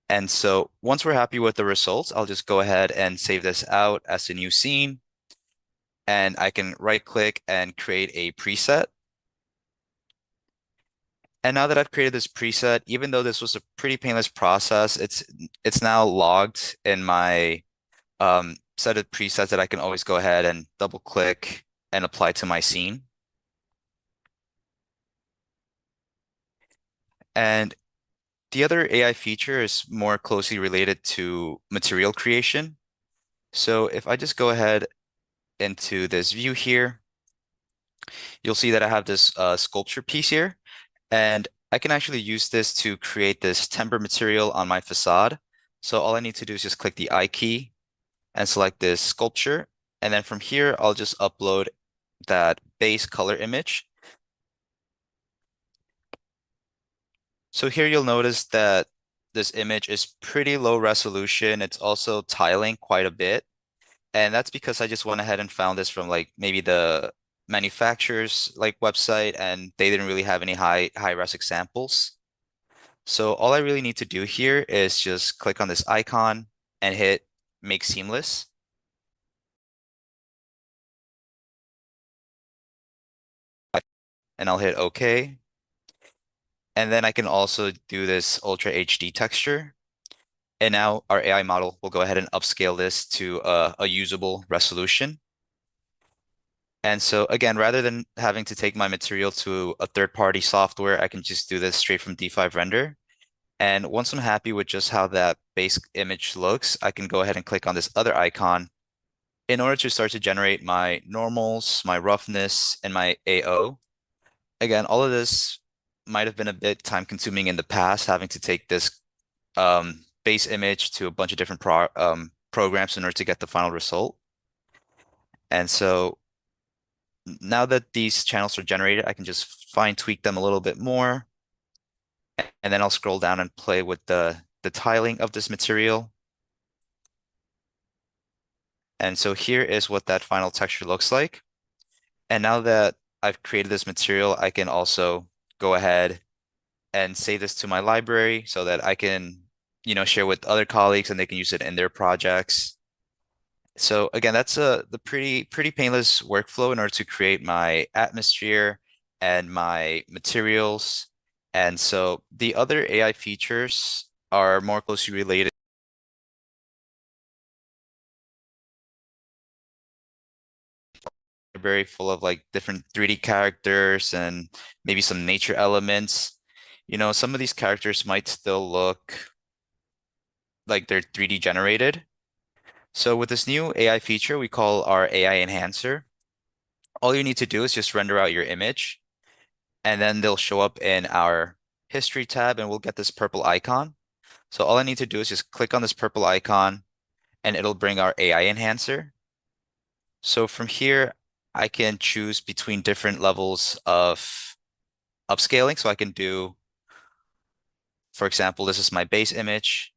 And so once we're happy with the results, I'll just go ahead and save this out as a new scene. And I can right click and create a preset. And now that I've created this preset, even though this was a pretty painless process, it's now logged in my set of presets that I can always go ahead and double click and apply to my scene. And the other AI feature is more closely related to material creation. So if I just go ahead into this view here, you'll see that I have this sculpture piece here, and I can actually use this to create this timber material on my facade. So all I need to do is just click the I key and select this sculpture. And then from here, I'll just upload that base color image. So here you'll notice that this image is pretty low resolution. It's also tiling quite a bit. And that's because I just went ahead and found this from like maybe the manufacturer's like website, and they didn't really have any high res examples. So all I really need to do here is just click on this icon and hit make seamless. And I'll hit OK. And then I can also do this Ultra HD texture. And now our AI model will go ahead and upscale this to a usable resolution. And so again, rather than having to take my material to a third-party software, I can just do this straight from D5 Render. And once I'm happy with just how that base image looks, I can go ahead and click on this other icon in order to start to generate my normals, my roughness, and my AO. Again, all of this might have been a bit time consuming in the past, having to take this base image to a bunch of different programs in order to get the final result. And so now that these channels are generated, I can just fine tweak them a little bit more. And then I'll scroll down and play with the tiling of this material. And so here is what that final texture looks like. And now that I've created this material, I can also go ahead and save this to my library so that I can, share with other colleagues and they can use it in their projects. So again, that's the pretty painless workflow in order to create my atmosphere and my materials. And so the other AI features are more closely related. Library full of like different 3D characters and maybe some nature elements. Some of these characters might still look like they're 3D generated. So with this new AI feature we call our AI enhancer, all you need to do is just render out your image and then they'll show up in our history tab and we'll get this purple icon. So all I need to do is just click on this purple icon and it'll bring our AI enhancer. So from here, I can choose between different levels of upscaling. So I can do, for example, this is my base image,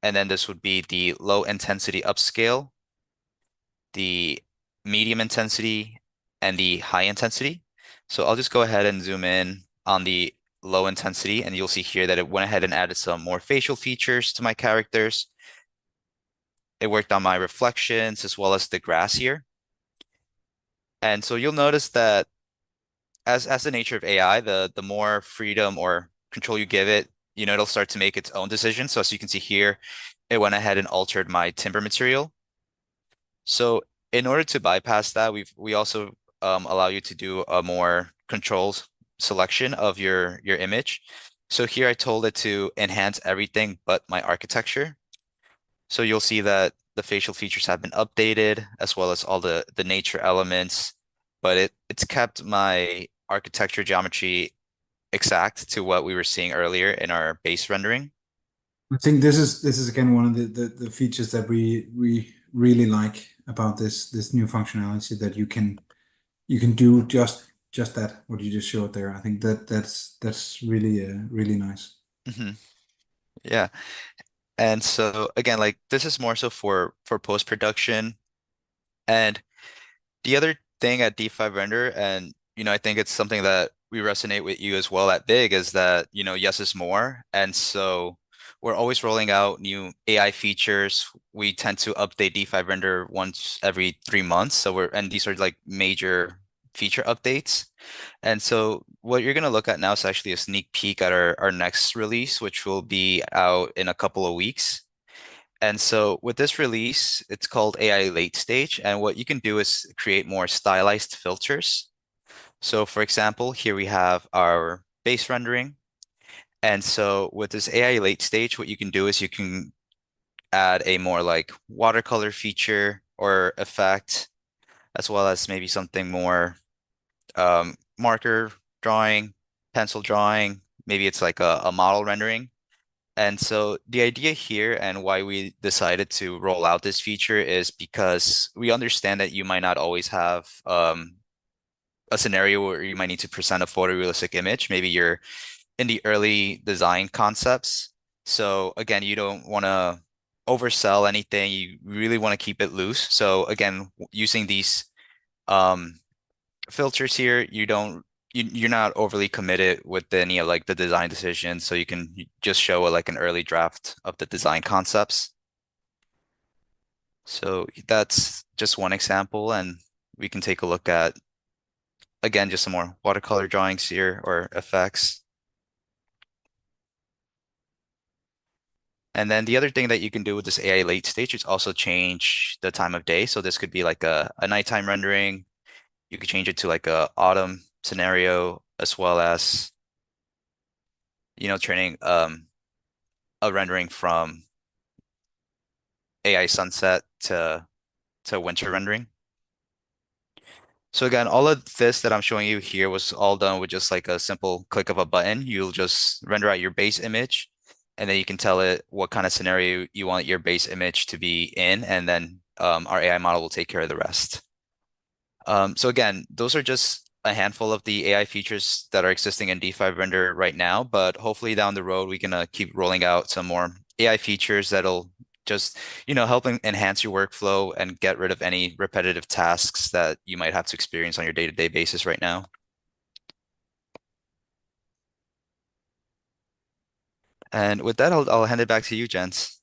and then this would be the low intensity upscale, the medium intensity, and the high intensity. So I'll just go ahead and zoom in on the low intensity, and you'll see here that it went ahead and added some more facial features to my characters. It worked on my reflections as well as the grass here. And so you'll notice that as the nature of AI, the more freedom or control you give it, it'll start to make its own decisions. So as you can see here, it went ahead and altered my timber material. So in order to bypass that, we also allow you to do a more controlled selection of your image. So here I told it to enhance everything but my architecture. So you'll see that the facial features have been updated as well as all the nature elements, but it's kept my architecture geometry exact to what we were seeing earlier in our base rendering. I think this is again one of the features that we really like about this new functionality, that you can do just that what you just showed there. I think that's really nice. Hmm. Yeah. And so again, like this is more so for post-production. And the other thing at D5 Render, and I think it's something that we resonate with you as well at Big, is that, yes is more. And so we're always rolling out new AI features. We tend to update D5 Render once every 3 months. And these are like major feature updates. And so what you're going to look at now is actually a sneak peek at our next release, which will be out in a couple of weeks. And so with this release, it's called AI Late Stage. And what you can do is create more stylized filters. So for example, here we have our base rendering. And so with this AI Late Stage, what you can do is you can add a more like watercolor feature or effect, as well as maybe something more marker drawing, pencil drawing. Maybe it's like a model rendering. And so the idea here and why we decided to roll out this feature is because we understand that you might not always have a scenario where you might need to present a photorealistic image. Maybe you're in the early design concepts. So again, you don't want to oversell anything. You really want to keep it loose. So again, using these um, filters here, you're not overly committed with any of like the design decisions, so you can just show like an early draft of the design concepts. So that's just one example, and we can take a look at again just some more watercolor drawings here or effects. And then the other thing that you can do with this AI late stage is also change the time of day. So this could be like a nighttime rendering. You could change it to like a autumn scenario, as well as, training a rendering from AI sunset to winter rendering. So again, all of this that I'm showing you here was all done with just like a simple click of a button. You'll just render out your base image, and then you can tell it what kind of scenario you want your base image to be in, and then our AI model will take care of the rest. So again, those are just a handful of the AI features that are existing in D5 Render right now, but hopefully down the road we can keep rolling out some more AI features that'll just help enhance your workflow and get rid of any repetitive tasks that you might have to experience on your day-to-day basis right now. And with that, I'll hand it back to you, Jens.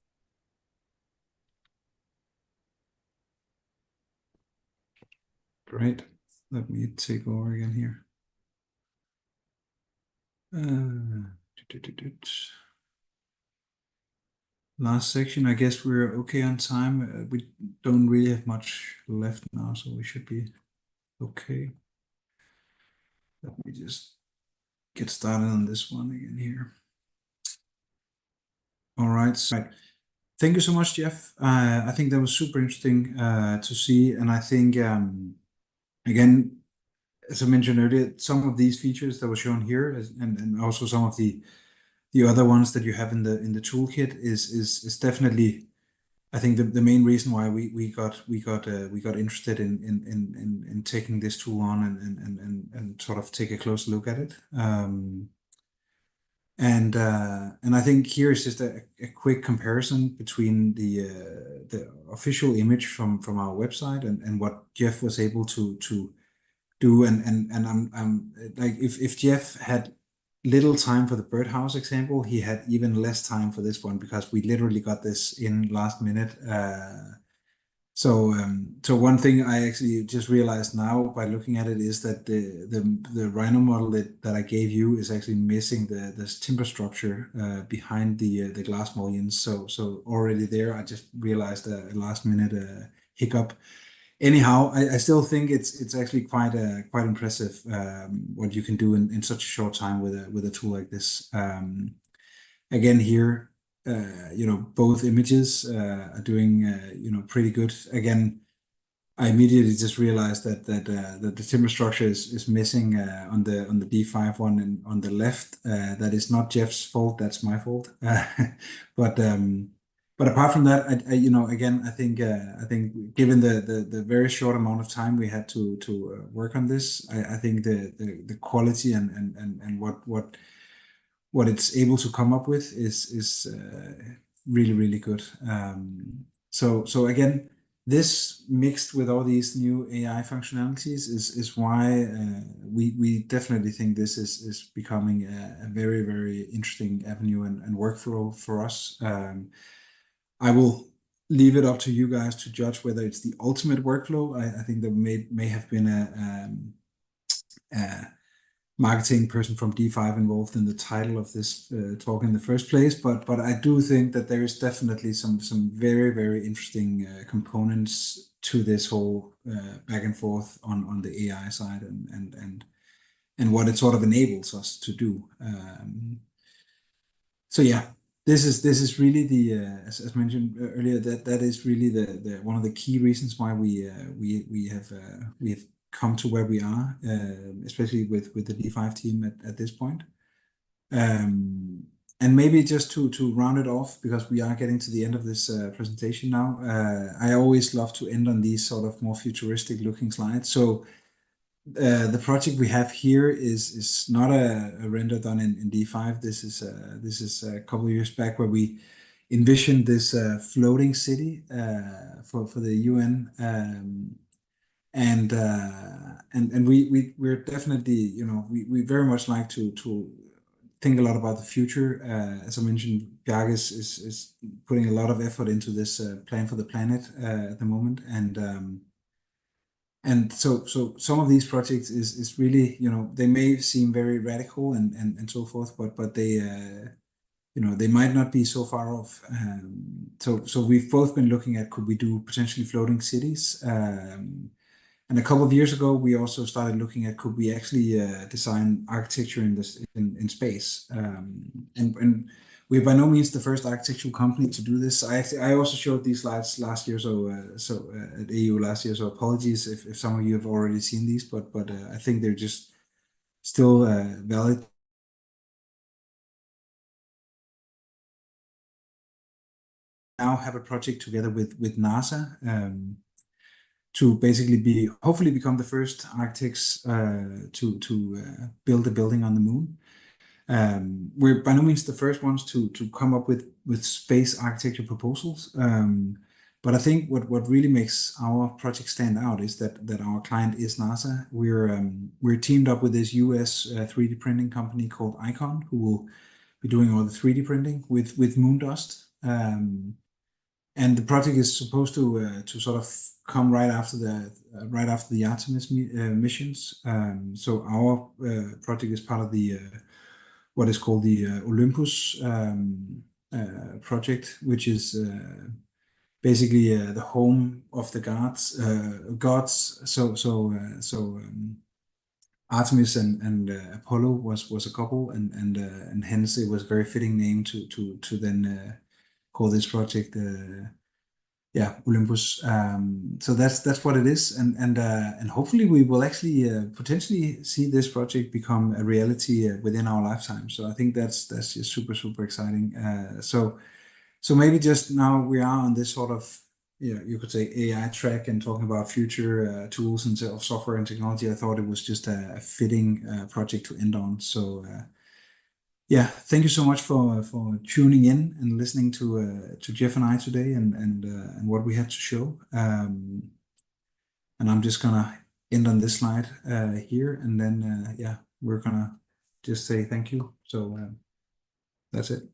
Great. Let me take over again here. Last section, I guess we're okay on time. We don't really have much left now, so we should be okay. Let me just get started on this one again here. All right. Thank you so much, Jeff. I think that was super interesting to see. And I think, again, as I mentioned earlier, some of these features that were shown here and also some of the other ones that you have in the toolkit is definitely, I think, the main reason why we got interested in taking this tool on and sort of take a close look at it. And I think here is just a quick comparison between the official image from our website and what Jeff was able to do. And I'm like, if Jeff had little time for the birdhouse example, he had even less time for this one because we literally got this in last minute. So one thing I actually just realized now by looking at it is that the Rhino model that I gave you is actually missing this timber structure behind the glass mullions. So already there, I just realized a last minute hiccup. Anyhow, I still think it's actually quite impressive what you can do in such a short time with a tool like this. Again here, both images are doing pretty good. Again, I immediately just realized that the timber structure is missing on the D5 one and on the left. That is not Jeff's fault. That's my fault. But apart from that, again, I think given the very short amount of time we had to work on this, I think the quality and what it's able to come up with is really, really good. So again, this mixed with all these new AI functionalities is why we definitely think this is becoming a very, very interesting avenue and workflow for us. I will leave it up to you guys to judge whether it's the ultimate workflow. I think there may have been a marketing person from D5 involved in the title of this talk in the first place, but I do think that there is definitely some very, very interesting components to this whole back and forth on the AI side and what it sort of enables us to do. So yeah, this is really as mentioned earlier, that is really the one of the key reasons why we have come to where we are, especially with the D5 team at this point. And maybe just to round it off, because we are getting to the end of this presentation now, I always love to end on these sort of more futuristic looking slides. So the project we have here is not a render done in D5. This is a couple of years back where we envisioned this floating city for the UN. And we're definitely, we very much like to think a lot about the future. As I mentioned, BIG is putting a lot of effort into this plan for the planet at the moment, and so some of these projects is really, they may seem very radical and so forth, but they they might not be so far off. So we've both been looking at, could we do potentially floating cities? And a couple of years ago, we also started looking at, could we actually design architecture in space? And we're by no means the first architectural company to do this. I also showed these slides last year, so at AU last year. So apologies if some of you have already seen these, but I think they're just still valid. Now have a project together with NASA to basically hopefully become the first architects to build a building on the moon. We're by no means the first ones to come up with space architecture proposals. But I think what really makes our project stand out is that our client is NASA. We're teamed up with this US 3D printing company called Icon, who will be doing all the 3D printing with moon dust. And the project is supposed to sort of come right after the Artemis missions. So our project is part of the what is called the Olympus project, which is basically the home of the gods. So Artemis and Apollo was a couple, and hence it was a very fitting name to then call this project Olympus. So that's what it is, and hopefully we will actually potentially see this project become a reality within our lifetime. So I think that's just super exciting. So maybe just now we are on this sort of, you could say, AI track and talking about future tools and of software and technology. I thought it was just a fitting project to end on. So thank you so much for tuning in and listening to Jeff and I today and what we had to show. And I'm just gonna end on this slide here, and then we're gonna just say thank you. So that's it.